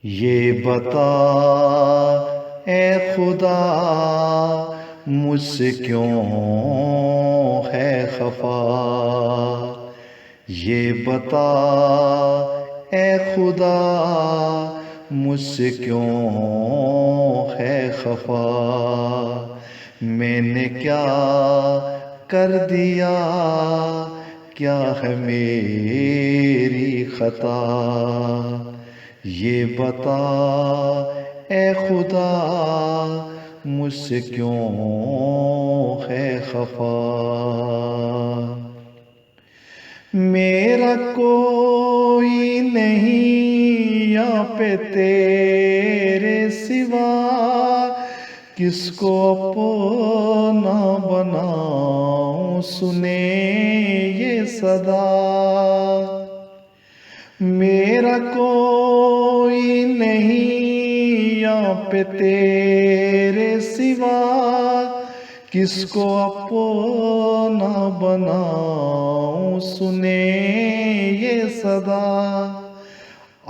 یہ بتا اے خدا مجھ سے کیوں ہے خفا، یہ بتا اے خدا مجھ سے کیوں ہے خفا، میں نے کیا کر دیا، کیا ہے میری خطا، یہ بتا اے خدا مجھ سے کیوں ہے خفا۔ میرا کوئی نہیں یہاں پہ تیرے سوا، کس کو اپنا بناؤں سنے یہ صدا، میرا کوئی نہیں یہاں پہ تیرے سوا، کس کو اپنا بناؤں سنے یہ صدا،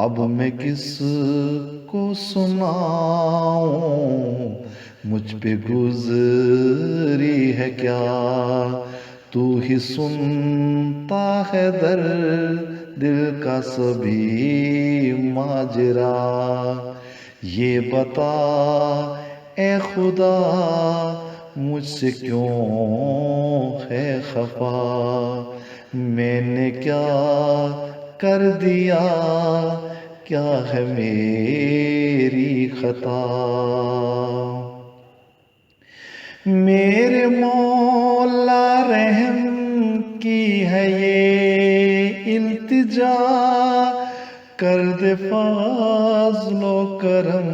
اب میں کس کو سناؤں مجھ پہ گزری ہے کیا، تو ہی سنتا ہے دل کا سبھی ماجرا، یہ بتا اے خدا مجھ سے کیوں ہے خفا، میں نے کیا کر دیا، کیا ہے میری خطا، میرے مولا رحم کی ہے یہ التجا، کر دے فضل و کرم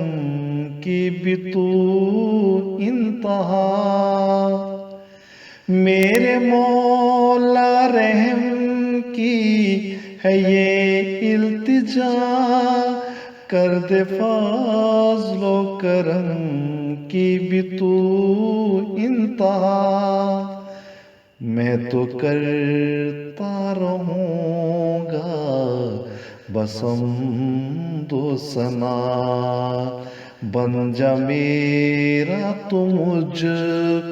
کی بھی تو انتہا، میرے مولا رحم کی ہے یہ التجا، کر دے فضل و کرم کی بھی تو انتہا، میں تو کرتا رہوں گا بس حمد و ثنا، بن جا میرا تو مجھ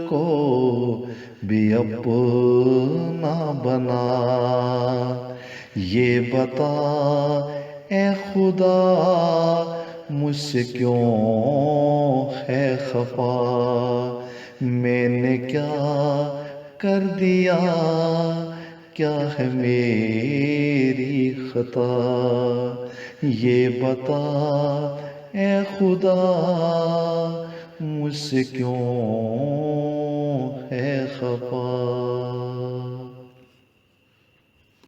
کو بھی اپنا بنا، یہ بتا اے خدا مجھ سے کیوں ہے خفا، میں نے کیا کر دیا، کیا ہے میری خطا، یہ بتا اے خدا مجھ سے کیوں ہے خفا۔